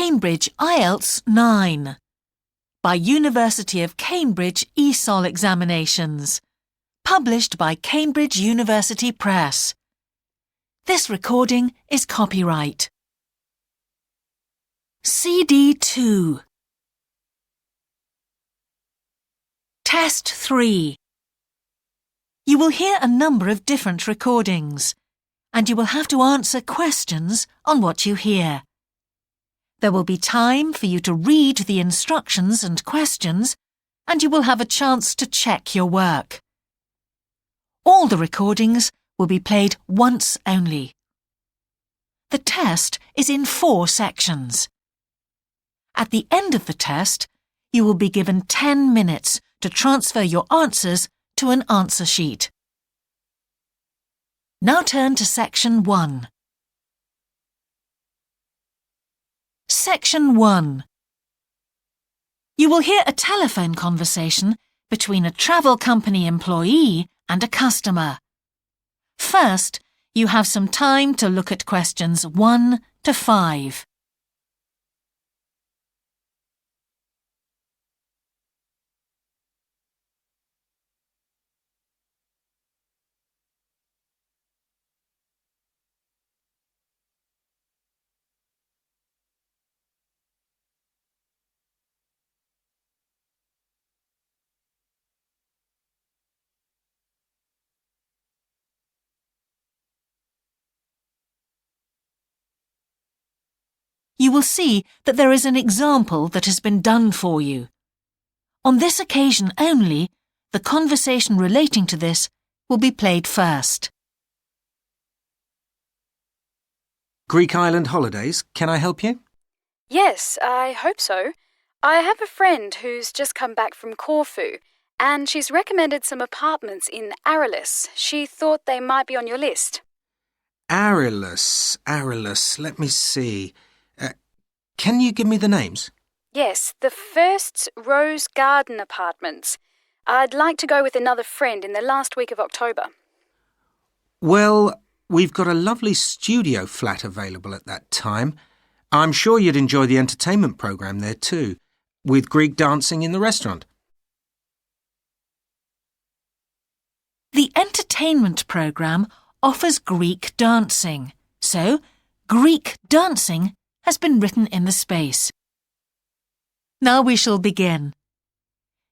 Cambridge IELTS 9 by University of Cambridge ESOL Examinations, published by Cambridge University Press. This recording is copyright. CD 2. Test 3. You will hear a number of different recordings, and you will have to answer questions on what you hear. There will be time for you to read the instructions and questions, and you will have a chance to check your work. All the recordings will be played once only. The test is in 4 sections. At the end of the test, you will be given 10 minutes to transfer your answers to an answer sheet. Now turn to Section 1. Section 1. You will hear a telephone conversation between a travel company employee and a customer. First, you have some time to look at questions 1 to 5. You will see that there is an example that has been done for you. On this occasion only, the conversation relating to this will be played first. Greek island holidays, can I help you? Yes, I hope so. I have a friend who's just come back from Corfu, and she's recommended some apartments in Arelis. She thought they might be on your list. Arelis, let me see. Can you give me the names? Yes, the first's Rose Garden Apartments. I'd like to go with another friend in the last week of October. Well, we've got a lovely studio flat available at that time. I'm sure you'd enjoy the entertainment programme there too, with Greek dancing in the restaurant. The entertainment programme offers Greek dancing, so Greek dancing has been written in the space. Now we shall begin.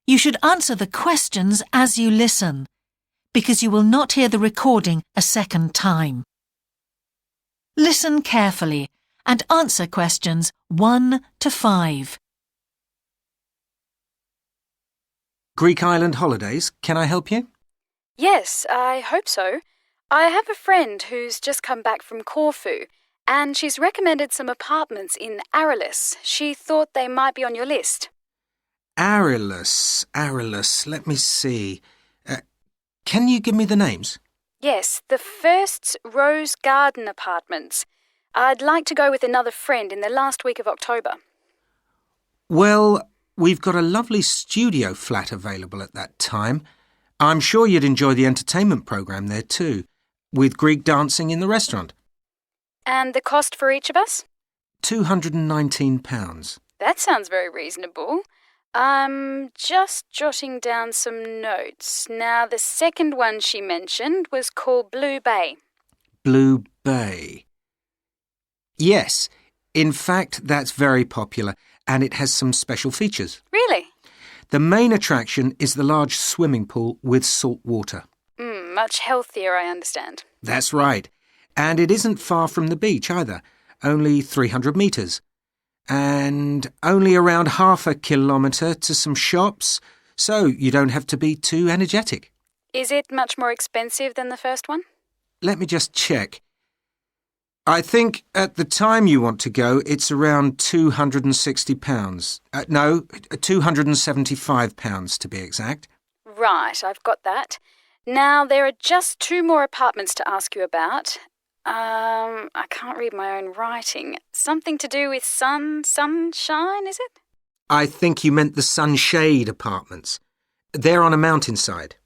You should answer the questions as you listen, because you will not hear the recording a second time. Listen carefully and answer questions 1 to 5. Greek island holidays, can I help you? Yes, I hope so. I have a friend who's just come back from Corfu, and she's recommended some apartments in Arelis. She thought they might be on your list. Arelis, let me see. Can you give me the names? Yes, the first's Rose Garden Apartments. I'd like to go with another friend in the last week of October. Well, we've got a lovely studio flat available at that time. I'm sure you'd enjoy the entertainment programme there too, with Greek dancing in the restaurant. And the cost for each of us? £219. That sounds very reasonable. I'm just jotting down some notes. Now, the second one she mentioned was called Blue Bay. Blue Bay. Yes, in fact, that's very popular, and it has some special features. Really? The main attraction is the large swimming pool with salt water. Much healthier, I understand. That's right. And it isn't far from the beach either, only 300 metres. And only around half a kilometre to some shops, so you don't have to be too energetic. Is it much more expensive than the first one? Let me just check. I think at the time you want to go, it's around £260. No, £275 to be exact. Right, I've got that. Now, there are just 2 more apartments to ask you about. I can't read my own writing. Something to do with sunshine, is it? I think you meant the Sunshade Apartments. They're on a mountainside.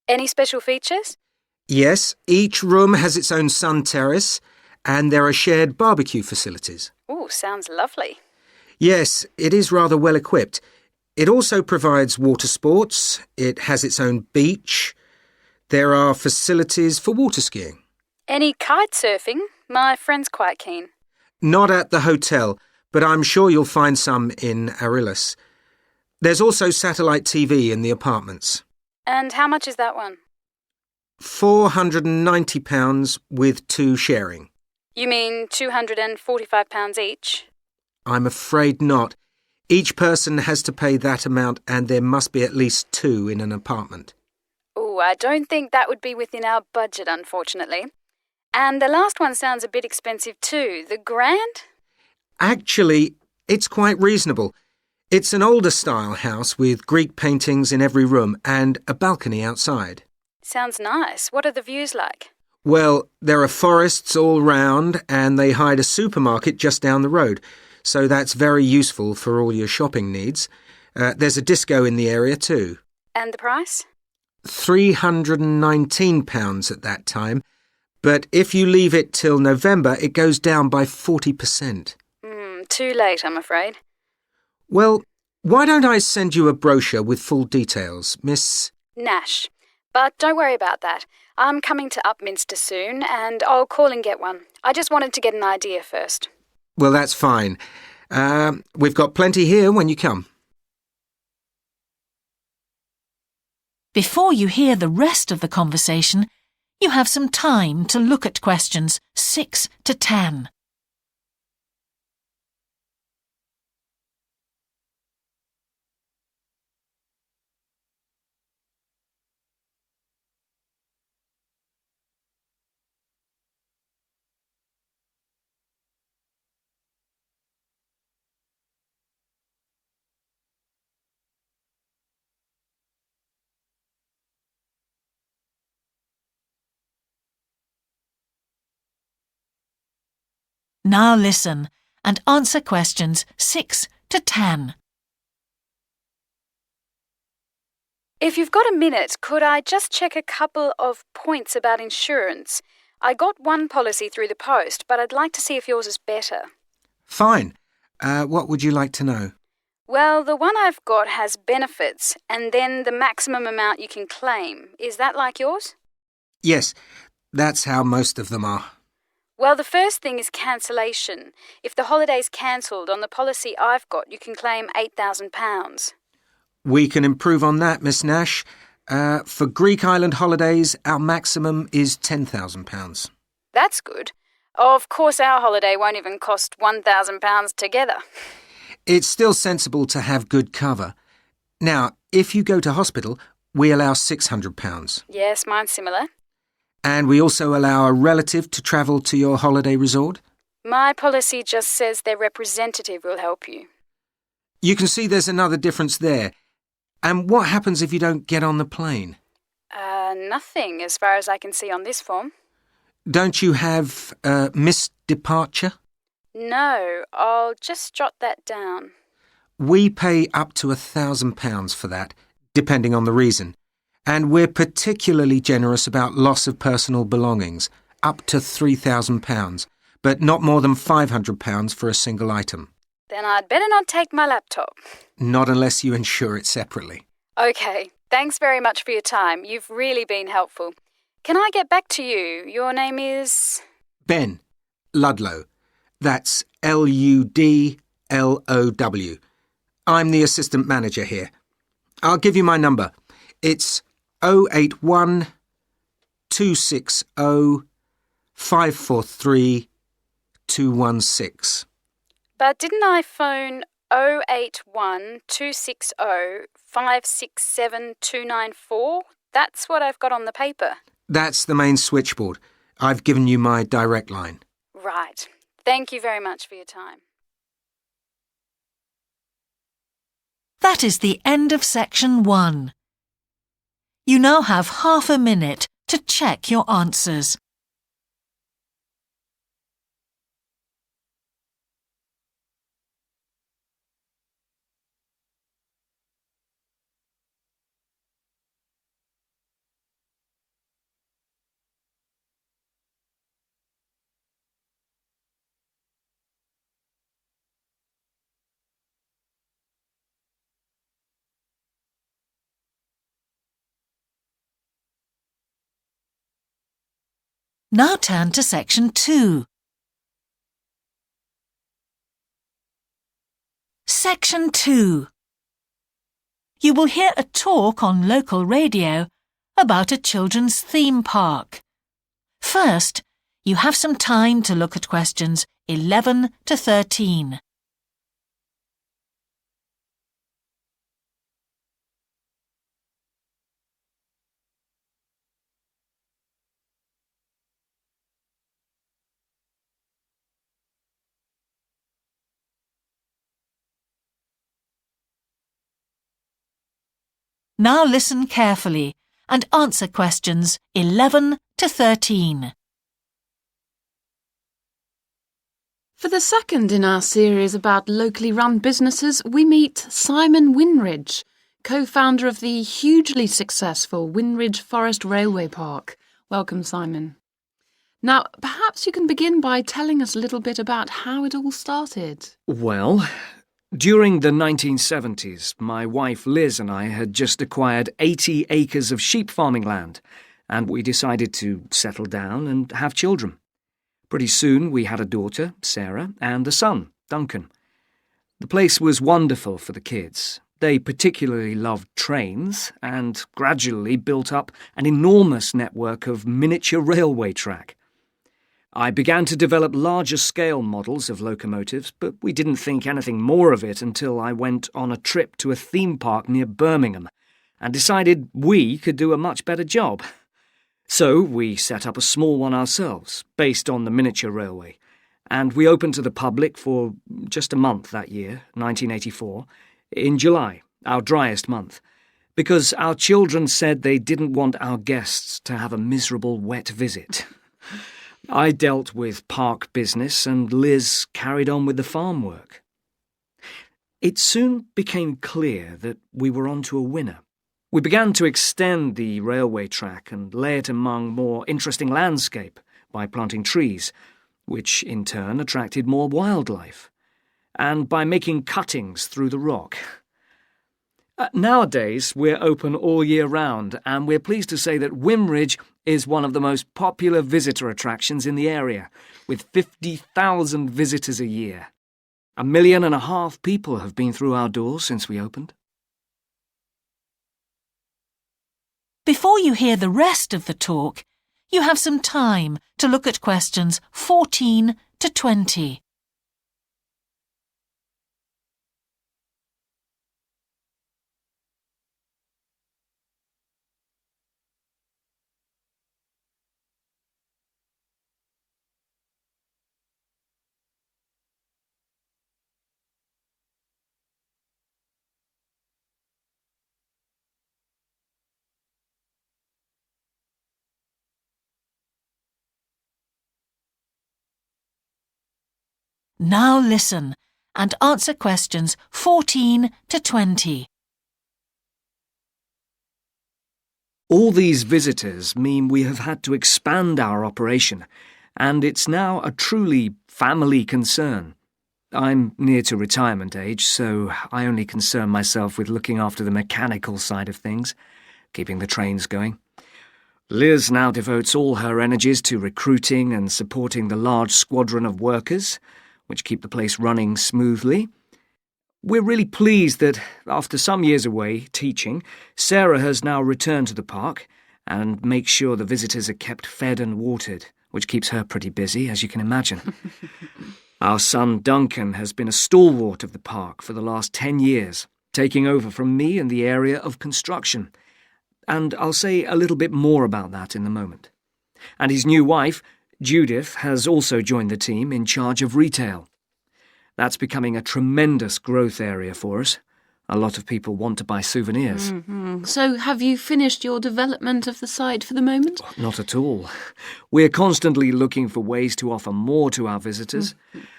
Any special features? Yes, each room has its own sun terrace, and there are shared barbecue facilities. Ooh, sounds lovely. Yes, it is rather well equipped. It also provides water sports. It has its own beach. There are facilities for water skiing. Any kite surfing? My friend's quite keen. Not at the hotel, but I'm sure you'll find some in Arillis. There's also satellite TV in the apartments. And how much is that one? £490 with 2 sharing. You mean £245 each? I'm afraid not. Each person has to pay that amount and there must be at least 2 in an apartment. Oh, I don't think that would be within our budget, unfortunately. And the last one sounds a bit expensive too. The Grand? Actually, it's quite reasonable. It's an older style house with Greek paintings in every room and a balcony outside. Sounds nice. What are the views like? Well, there are forests all round and they hide a supermarket just down the road, so that's very useful for all your shopping needs. There's a disco in the area too. And the price? £319 at that time, but if you leave it till November, it goes down by 40%. Too late, I'm afraid. Well, why don't I send you a brochure with full details, Miss... Nash. But don't worry about that. I'm coming to Upminster soon, and I'll call and get one. I just wanted to get an idea first. Well, that's fine. We've got plenty here when you come. Before you hear the rest of the conversation, you have some time to look at questions 6 to 10. Now listen and answer questions 6 to 10. If you've got a minute, could I just check a couple of points about insurance? I got one policy through the post, but I'd like to see if yours is better. Fine. What would you like to know? Well, the one I've got has benefits and then the maximum amount you can claim. Is that like yours? Yes, that's how most of them are. Well, the first thing is cancellation. If the holiday's cancelled on the policy I've got, you can claim £8,000. We can improve on that, Miss Nash. For Greek island holidays, our maximum is £10,000. That's good. Of course, our holiday won't even cost £1,000 together. It's still sensible to have good cover. Now, if you go to hospital, we allow £600. Yes, mine's similar. And we also allow a relative to travel to your holiday resort. My policy just says their representative will help you. You can see there's another difference there. And what happens if you don't get on the plane? Nothing as far as I can see on this form. Don't you have missed departure? No, I'll just jot that down. We pay up to £1,000 for that, depending on the reason. And we're particularly generous about loss of personal belongings, up to £3,000, but not more than £500 for a single item. Then I'd better not take my laptop. Not unless you insure it separately. OK, thanks very much for your time. You've really been helpful. Can I get back to you? Your name is... Ben Ludlow. That's Ludlow. I'm the assistant manager here. I'll give you my number. It's 081 260 543 216. But didn't I phone 081 260 567 294? That's what I've got on the paper. That's the main switchboard. I've given you my direct line. Right. Thank you very much for your time. That is the end of section 1. You now have half a minute to check your answers. Now turn to Section 2. Section 2. You will hear a talk on local radio about a children's theme park. First, you have some time to look at questions 11 to 13. Now listen carefully and answer questions 11 to 13. For the second in our series about locally run businesses, we meet Simon Winridge, co-founder of the hugely successful Winridge Forest Railway Park. Welcome, Simon. Now, perhaps you can begin by telling us a little bit about how it all started. Well, during the 1970s, my wife Liz and I had just acquired 80 acres of sheep farming land, and we decided to settle down and have children. Pretty soon we had a daughter, Sarah, and a son, Duncan. The place was wonderful for the kids. They particularly loved trains and gradually built up an enormous network of miniature railway track. I began to develop larger-scale models of locomotives, but we didn't think anything more of it until I went on a trip to a theme park near Birmingham and decided we could do a much better job. So we set up a small one ourselves, based on the miniature railway, and we opened to the public for just a month that year, 1984, in July, our driest month, because our children said they didn't want our guests to have a miserable wet visit. I dealt with park business and Liz carried on with the farm work. It soon became clear that we were onto a winner. We began to extend the railway track and lay it among more interesting landscape by planting trees, which in turn attracted more wildlife, and by making cuttings through the rock. Nowadays, we're open all year round, and we're pleased to say that Winridge is one of the most popular visitor attractions in the area, with 50,000 visitors a year. 1.5 million people have been through our doors since we opened. Before you hear the rest of the talk, you have some time to look at questions 14 to 20. Now listen and answer questions 14 to 20. All these visitors mean we have had to expand our operation, and it's now a truly family concern. I'm near to retirement age, so I only concern myself with looking after the mechanical side of things, keeping the trains going. Liz now devotes all her energies to recruiting and supporting the large squadron of workers, which keep the place running smoothly. We're really pleased that, after some years away teaching, Sarah has now returned to the park and makes sure the visitors are kept fed and watered, which keeps her pretty busy, as you can imagine. Our son Duncan has been a stalwart of the park for the last 10 years, taking over from me in the area of construction. And I'll say a little bit more about that in a moment. And his new wife, Judith, has also joined the team in charge of retail. That's becoming a tremendous growth area for us. A lot of people want to buy souvenirs. Mm-hmm. So have you finished your development of the site for the moment? Not at all. We're constantly looking for ways to offer more to our visitors.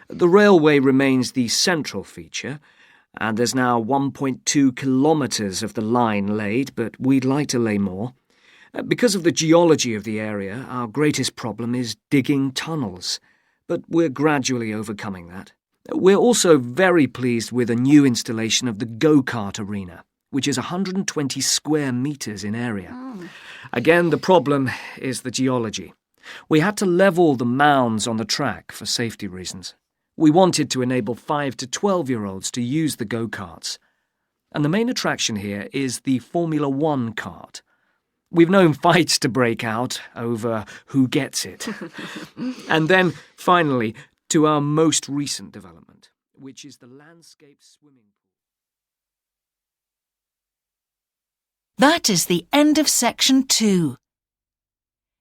The railway remains the central feature, and there's now 1.2 kilometres of the line laid, but we'd like to lay more. Because of the geology of the area, our greatest problem is digging tunnels, but we're gradually overcoming that. We're also very pleased with a new installation of the go-kart arena, which is 120 square metres in area. Again, the problem is the geology. We had to level the mounds on the track for safety reasons. We wanted to enable 5 to 12-year-olds to use the go-karts. And the main attraction here is the Formula One kart. We've known fights to break out over who gets it. And then, finally, to our most recent development, which is the landscape swimming pool. That is the end of section 2.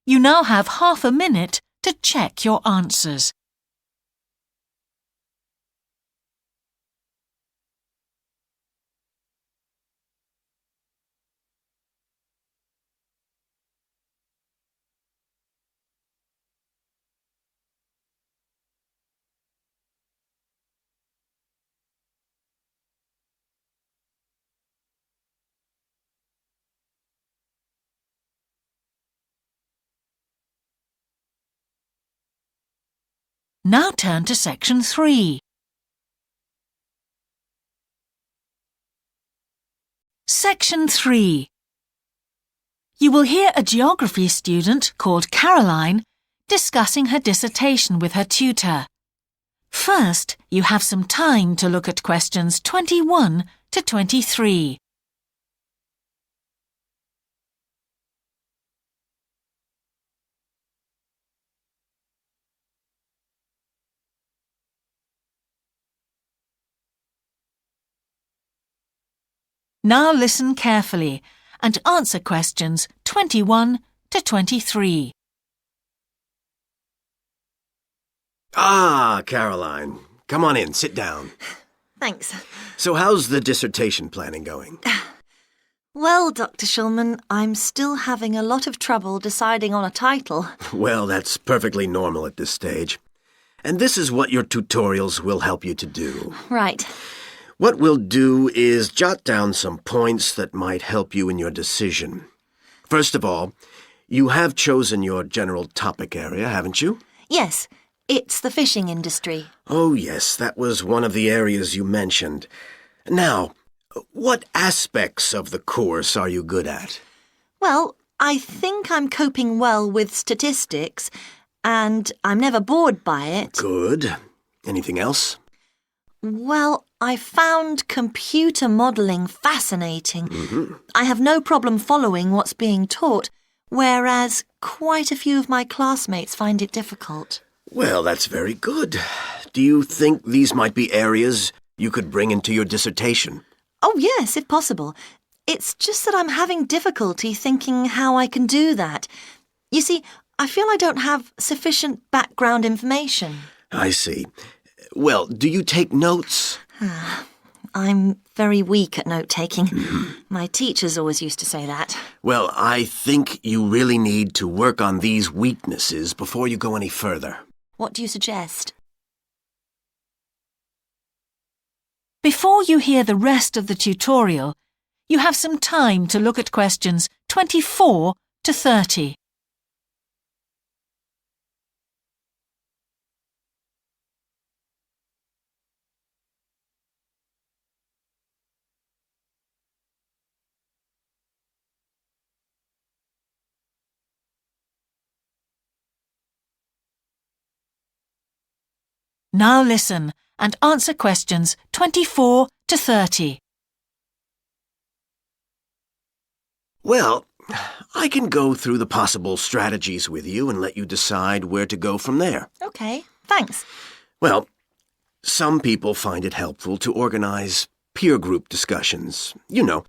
You now have half a minute to check your answers. Now turn to section 3. Section 3. You will hear a geography student called Caroline discussing her dissertation with her tutor. First, you have some time to look at questions 21 to 23. Now listen carefully and answer questions 21 to 23. Ah, Caroline. Come on in, sit down. Thanks. So how's the dissertation planning going? Well, Dr. Shulman, I'm still having a lot of trouble deciding on a title. Well, that's perfectly normal at this stage. And this is what your tutorials will help you to do. Right. What we'll do is jot down some points that might help you in your decision. First of all, you have chosen your general topic area, haven't you? Yes, it's the fishing industry. Oh, yes, that was one of the areas you mentioned. Now, what aspects of the course are you good at? Well, I think I'm coping well with statistics, and I'm never bored by it. Good. Anything else? Well, I found computer modelling fascinating. I have no problem following what's being taught, whereas quite a few of my classmates find it difficult. Well, that's very good. Do you think these might be areas you could bring into your dissertation? Oh, yes, if possible. It's just that I'm having difficulty thinking how I can do that. You see, I feel I don't have sufficient background information. I see. Well, do you take notes? I'm very weak at note-taking. My teachers always used to say that. Well, I think you really need to work on these weaknesses before you go any further. What do you suggest? Before you hear the rest of the tutorial, you have some time to look at questions 24 to 30. Now listen and answer questions 24 to 30. Well, I can go through the possible strategies with you and let you decide where to go from there. OK, thanks. Well, some people find it helpful to organize peer group discussions. You know,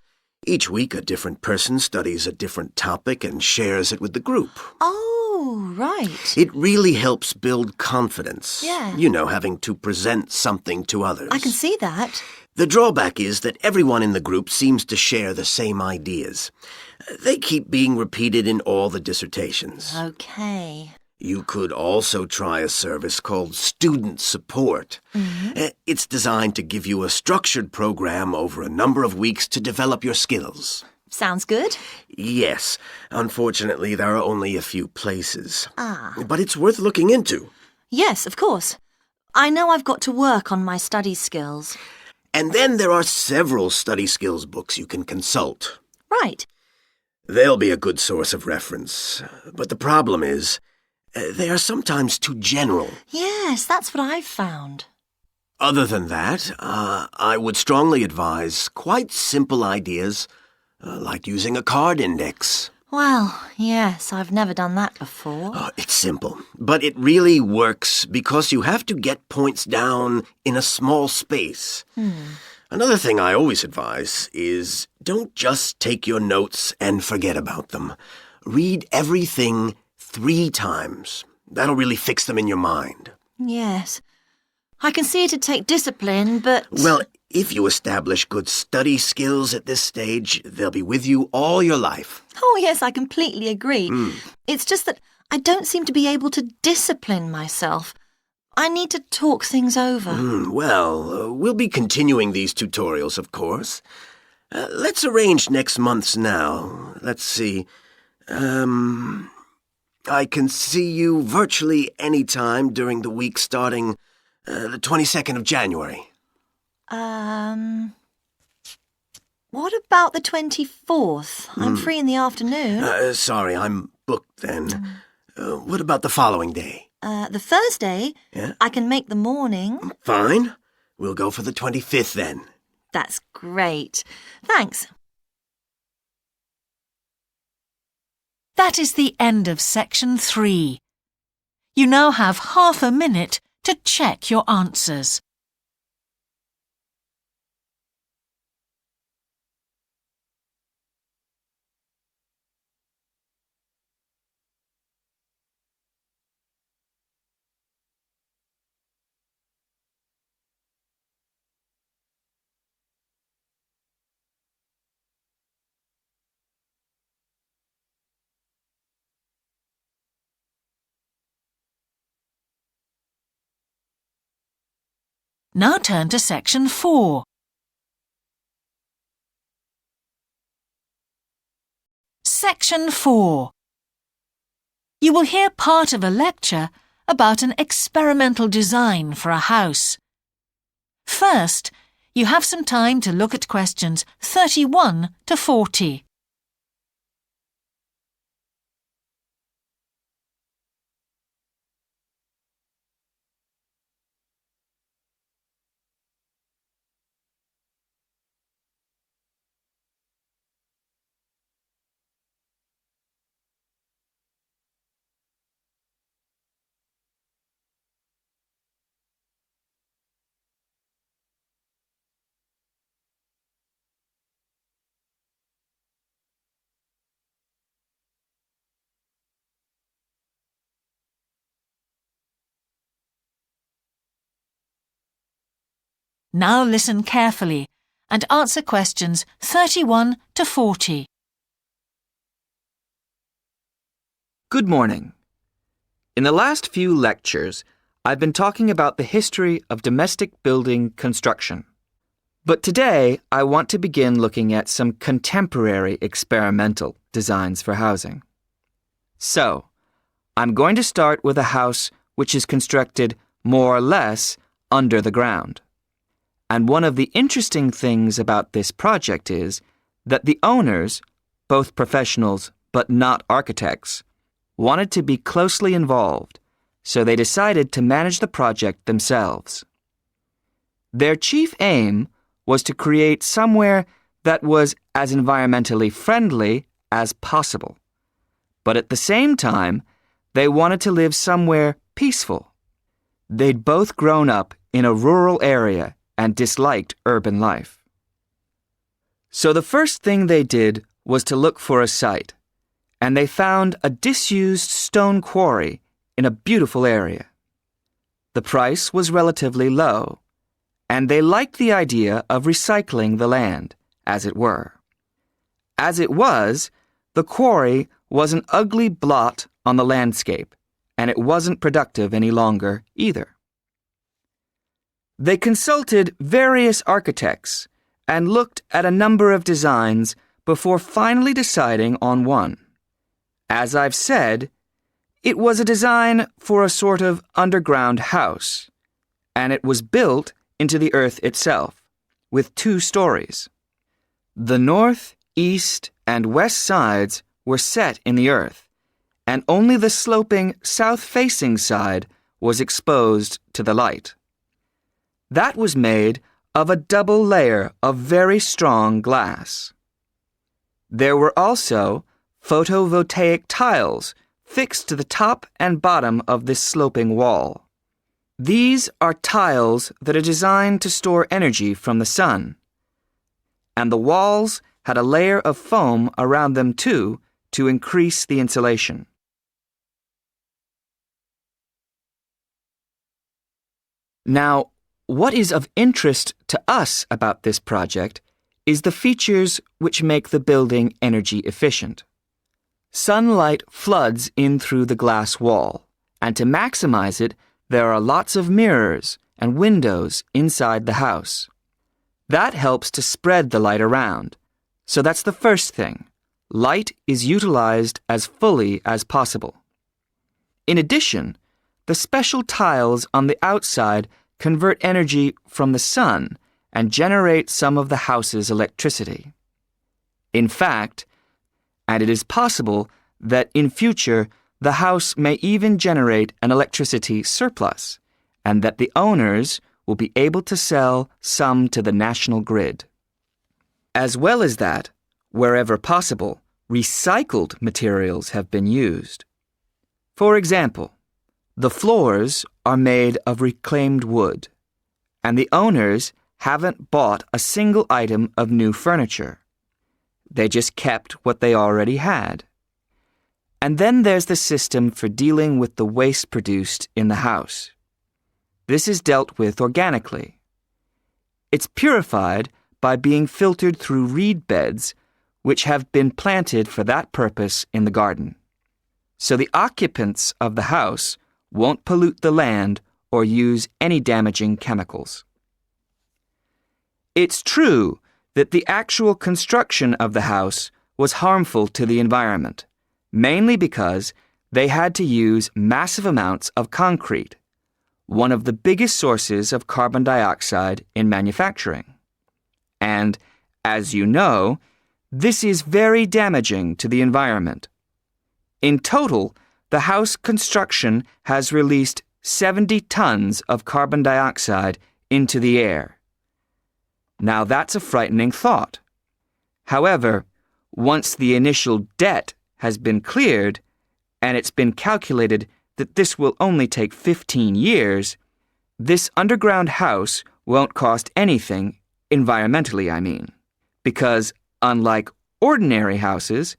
each week a different person studies a different topic and shares it with the group. Oh, right. It really helps build confidence. Yeah. You know, having to present something to others. I can see that. The drawback is that everyone in the group seems to share the same ideas. They keep being repeated in all the dissertations. OK. You could also try a service called Student Support. It's designed to give you a structured program over a number of weeks to develop your skills. Sounds good. Yes. Unfortunately, there are only a few places. Ah. But it's worth looking into. Yes, of course. I know I've got to work on my study skills. And then there are several study skills books you can consult. Right. They'll be a good source of reference. But the problem is, They are sometimes too general. Yes, that's what I've found. Other than that, I would strongly advise quite simple ideas, like using a card index. Well, yes, I've never done that before. It's simple, but it really works because you have to get points down in a small space. Another thing I always advise is don't just take your notes and forget about them. Read everything 3 times. That'll really fix them in your mind. Yes. I can see it'd take discipline, but... Well, if you establish good study skills at this stage, they'll be with you all your life. Oh, yes, I completely agree. It's just that I don't seem to be able to discipline myself. I need to talk things over. We'll be continuing these tutorials, of course. Let's arrange next month's now. Let's see. I can see you virtually any time during the week starting the 22nd of January. What about the 24th? I'm free in the afternoon. Sorry, I'm booked then. What about the following day? The Thursday? Yeah? I can make the morning. Fine. We'll go for the 25th then. That's great. Thanks. That is the end of section 3. You now have half a minute to check your answers. Now turn to section 4. Section 4. You will hear part of a lecture about an experimental design for a house. First, you have some time to look at questions 31 to 40. Now listen carefully and answer questions 31 to 40. Good morning. In the last few lectures, I've been talking about the history of domestic building construction. But today, I want to begin looking at some contemporary experimental designs for housing. So, I'm going to start with a house which is constructed more or less under the ground. And one of the interesting things about this project is that the owners, both professionals but not architects, wanted to be closely involved, so they decided to manage the project themselves. Their chief aim was to create somewhere that was as environmentally friendly as possible. But at the same time, they wanted to live somewhere peaceful. They'd both grown up in a rural area and disliked urban life. So the first thing they did was to look for a site, and they found a disused stone quarry in a beautiful area. The price was relatively low, and they liked the idea of recycling the land, as it were. As it was, the quarry was an ugly blot on the landscape, and it wasn't productive any longer either. They consulted various architects and looked at a number of designs before finally deciding on one. As I've said, it was a design for a sort of underground house, and it was built into the earth itself, with 2 stories. The north, east, and west sides were set in the earth, and only the sloping south-facing side was exposed to the light. That was made of a double layer of very strong glass. There were also photovoltaic tiles fixed to the top and bottom of this sloping wall. These are tiles that are designed to store energy from the sun, and the walls had a layer of foam around them too to increase the insulation. Now, what is of interest to us about this project is the features which make the building energy efficient. Sunlight floods in through the glass wall, and to maximize it, there are lots of mirrors and windows inside the house. That helps to spread the light around. So that's the first thing. Light is utilized as fully as possible. In addition, the special tiles on the outside convert energy from the sun and generate some of the house's electricity. In fact, and it is possible that in future the house may even generate an electricity surplus, and that the owners will be able to sell some to the national grid. As well as that, wherever possible, recycled materials have been used. For example, the floors are made of reclaimed wood, and the owners haven't bought a single item of new furniture. They just kept what they already had. And then there's the system for dealing with the waste produced in the house. This is dealt with organically. It's purified by being filtered through reed beds which have been planted for that purpose in the garden. So the occupants of the house won't pollute the land or use any damaging chemicals. It's true that the actual construction of the house was harmful to the environment, mainly because they had to use massive amounts of concrete, one of the biggest sources of carbon dioxide in manufacturing. And, as you know, this is very damaging to the environment. In total, the house construction has released 70 tons of carbon dioxide into the air. Now that's a frightening thought. However, once the initial debt has been cleared, and it's been calculated that this will only take 15 years, this underground house won't cost anything, environmentally I mean, because unlike ordinary houses,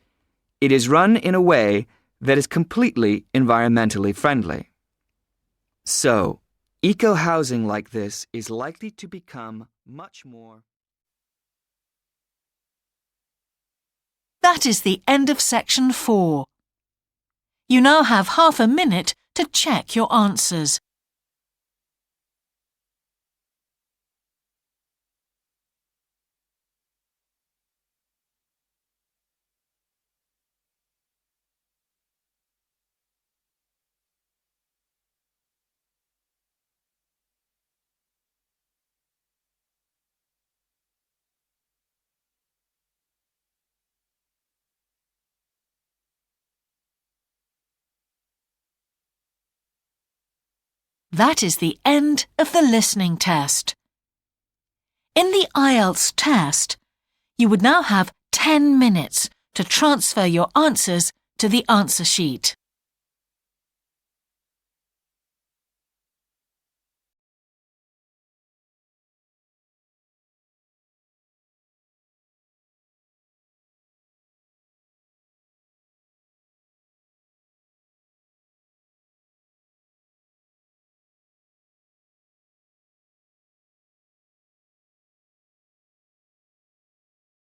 it is run in a way that is completely environmentally friendly. So, eco-housing like this is likely to become much more. That is the end of section 4. You now have half a minute to check your answers. That is the end of the listening test. In the IELTS test, you would now have 10 minutes to transfer your answers to the answer sheet.